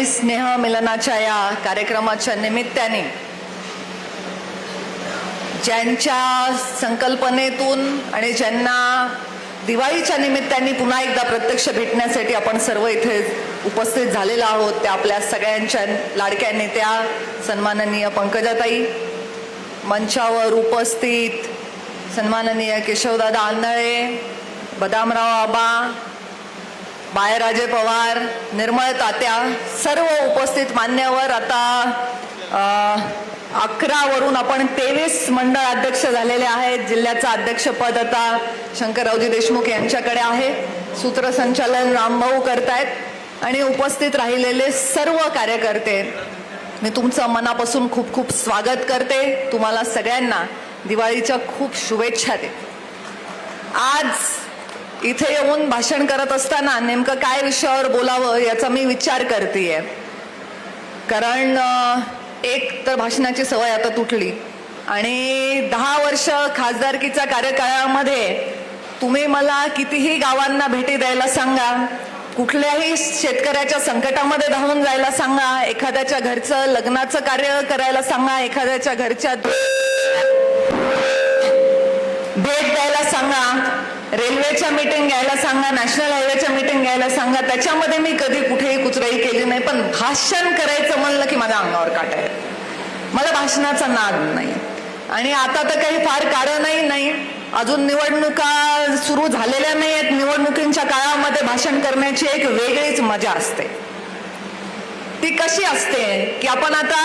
स्नेह मिलनाच्या या कार्यक्रमाच्या निमित्ताने ज्यांच्या संकल्पनेतून आणि ज्यांना दिवाळीच्या निमित्ताने पुन्हा एकदा प्रत्यक्ष भेटण्यासाठी आपण सर्व इथे उपस्थित झालेलो आहोत, त्या आपल्या सगळ्यांच्या लाडक्या नेत्या सन्माननीय पंकजाताई, मंचावर उपस्थित सन्माननीय केशवदादा आंधळे, बदामराव आबा, बाळराजे पवार, निर्मळ तात्या, सर्व उपस्थित मान्यवर. आता 11 वरून आपण 23 मंडळ अध्यक्ष झालेले आहेत. जिल्ह्याचं अध्यक्षपद आता शंकररावजी देशमुख यांच्याकडे आहे. सूत्रसंचालन रामभाऊ करतायत आणि उपस्थित राहिलेले सर्व कार्यकर्ते, मी तुमचं मनापासून खूप खूप स्वागत करते. तुम्हाला सगळ्यांना दिवाळीच्या खूप शुभेच्छा देते. आज इथे येऊन भाषण करत असताना नेमकं काय विषयावर बोलावं याचा मी विचार करतेय. कारण एक तर भाषणाची सवय आता तुटली आणि 10 वर्ष खासदारकीच्या कार्यकाळामध्ये तुम्ही मला कितीही गावांना भेटी द्यायला सांगा, कुठल्याही शेतकऱ्याच्या संकटामध्ये धावून जायला सांगा, एखाद्याच्या घरचं लग्नाचं कार्य करायला सांगा, एखाद्याच्या घरच्या भेट द्यायला सांगा, रेल्वेच्या मीटिंग घ्यायला सांगा, नॅशनल हायवेच्या मीटिंग घ्यायला सांगा, त्याच्यामध्ये मी कधी कुठेही कुचराई केली नाही. पण भाषण करायचं म्हणलं की माझ्या अंगावर काटा आहे. मला भाषणाचा नाद नाही आणि आता तर काही फार कारणही नाही. अजून निवडणुका सुरू झालेल्या नाही आहेत. निवडणुकींच्या काळामध्ये भाषण करण्याची एक वेगळीच मजा असते. ती कशी असते की आपण आता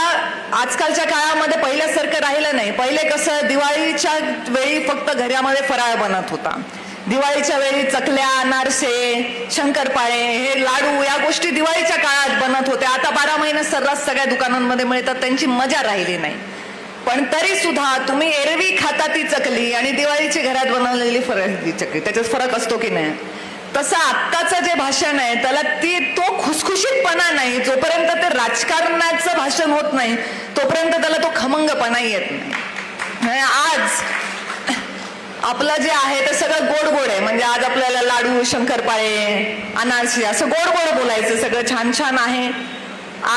आजकालच्या काळामध्ये पहिल्यासारखं राहिलं नाही. पहिले कसं दिवाळीच्या वेळी फक्त घरामध्ये फराळ बनत होता. दिवाळीच्या वेळी चकल्या, अनारसे, शंकरपाळे, हे लाडू या गोष्टी दिवाळीच्या काळात बनत होत्या. आता 12 महिने सर्रास सगळ्या दुकानांमध्ये मिळतात. त्यांची मजा राहिली नाही. पण तरी सुद्धा तुम्ही एरवी खाता ती चकली आणि दिवाळीची घरात बनवलेली चकली, त्याच्यात फरक असतो की नाही? तसं आत्ताचं जे भाषण आहे त्याला तो खुसखुशीतपणा नाही. जोपर्यंत ते राजकारणाचं भाषण होत नाही तोपर्यंत त्याला तो खमंगपणा येत नाही. आज आपलं जे आहे ते सगळं गोड गोड आहे. म्हणजे आज आपल्याला लाडू, शंकरपाळे, अनारसे असं गोड गोड बोलायचं, सगळं छान छान आहे.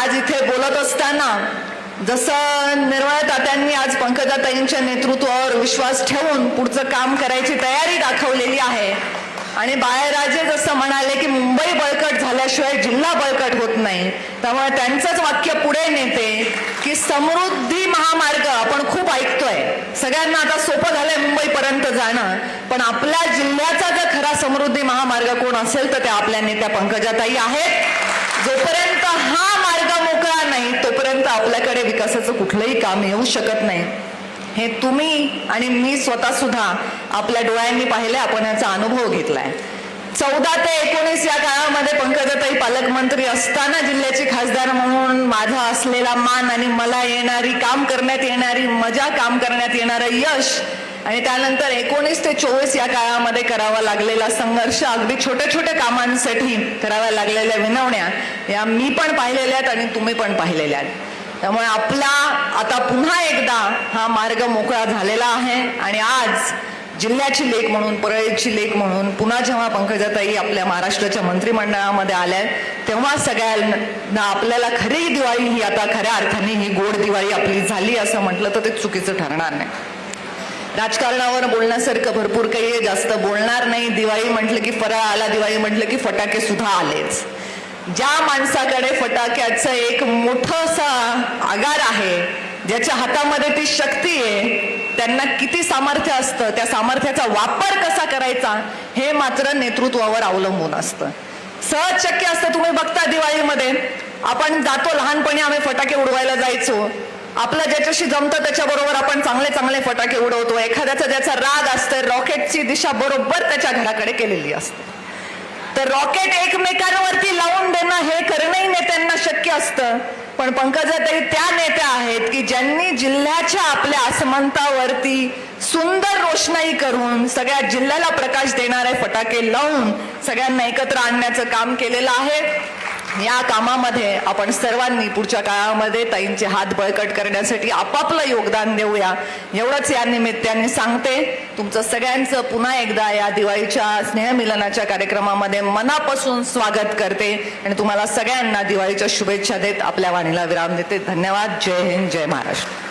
आज इथे बोलत असताना जसं निर्मळ तात्यांनी आज पंकजाताईंच्या नेतृत्वावर विश्वास ठेवून पुढचं काम करायची तयारी दाखवलेली आहे आणि बाळराजे जसं म्हणाले की मुंबई बळकट झाल्याशिवाय जिल्हा बळकट होत नाही, त्यामुळे त्यांचंच वाक्य पुढे नेते की समृद्धी महामार्ग आपण खूप ऐकतोय. सगळ्यांना आता सोपं झालंय मुंबईपर्यंत जाणं, पण आपल्या जिल्ह्याचा जर खरा समृद्धी महामार्ग कोण असेल तर त्या आपल्या नेत्या पंकजाताई आहेत. जोपर्यंत हा मार्ग मोकळा नाही तोपर्यंत आपल्याकडे विकासाचं कुठलंही काम येऊ शकत नाही. हे तुम्ही आणि मी स्वतः सुद्धा आपल्या डोळ्यांनी पाहिले, आपण याचा अनुभव घेतलाय. 14 ते 19 या काळामध्ये पंकजाताई पालकमंत्री असताना जिल्ह्याची खासदार म्हणून माझा असलेला मान आणि मला येणारी काम करण्यात येणारी मजा, काम करण्यात येणारं यश आणि त्यानंतर 19 ते 24 या काळामध्ये करावा लागलेला संघर्ष, अगदी छोट्या छोट्या कामांसाठी कराव्या लागलेल्या विनवण्या, या मी पण पाहिलेल्या आहेत आणि तुम्ही पण पाहिलेल्या आहेत. त्यामुळे आपला आता पुन्हा एकदा हा मार्ग मोकळा झालेला आहे आणि आज जिल्ह्याची लेक म्हणून, परळीची लेक म्हणून पुन्हा जेव्हा पंकजाताई आपल्या महाराष्ट्राच्या मंत्रिमंडळामध्ये आल्या तेव्हा सगळ्यांना आपल्याला खरी दिवाळी ही आता खऱ्या अर्थाने ही गोड दिवाळी आपली झाली असं म्हटलं तर ते चुकीचं ठरणार नाही. राजकारणावर बोलण्यासारखं भरपूर काही आहे, जास्त बोलणार नाही. दिवाळी म्हटलं की फराळ आला, दिवाळी म्हटलं की फटाके सुद्धा आलेच. ज्या माणसाकडे फटाक्याचं एक मोठंसा आगार आहे, ज्याच्या हातामध्ये ती शक्ती आहे, त्यांना किती सामर्थ्य असतं, त्या सामर्थ्याचा वापर कसा करायचा हे मात्र नेतृत्वावर अवलंबून असतं. सहज शक्य असतं. तुम्ही बघता दिवाळीमध्ये आपण जातो, लहानपणी आम्ही फटाके उडवायला जायचो. आपलं ज्याच्याशी जमतं त्याच्याबरोबर आपण चांगले चांगले फटाके उडवतो. एखाद्याचा ज्याचा राग असतं, रॉकेटची दिशा बरोबर त्याच्या घराकडे केलेली असते. तर रॉकेट एकमेकांवरती लावून देणं हे करणंही नेत्यांना शक्य असतं. पण पंकजाताई त्या नेत्या आहेत की ज्यांनी जिल्ह्याच्या आपल्या आसमंतावरती सुंदर रोषणाई करून सगळ्या जिल्ह्याला प्रकाश देणारे फटाके लावून सगळ्यांना एकत्र आणण्याचं काम केलेलं आहे. या कामामध्ये आपण सर्वांनी पुढच्या काळामध्ये ताईंचे हात बळकट करण्यासाठी आपापलं योगदान देऊया, एवढंच या निमित्ताने सांगते. तुमचं सगळ्यांचं पुन्हा एकदा या दिवाळीच्या स्नेहमिलनाच्या कार्यक्रमामध्ये मनापासून स्वागत करते आणि तुम्हाला सगळ्यांना दिवाळीच्या शुभेच्छा देत आपल्या वाणीला विराम देते. धन्यवाद. जय हिंद, जय महाराष्ट्र.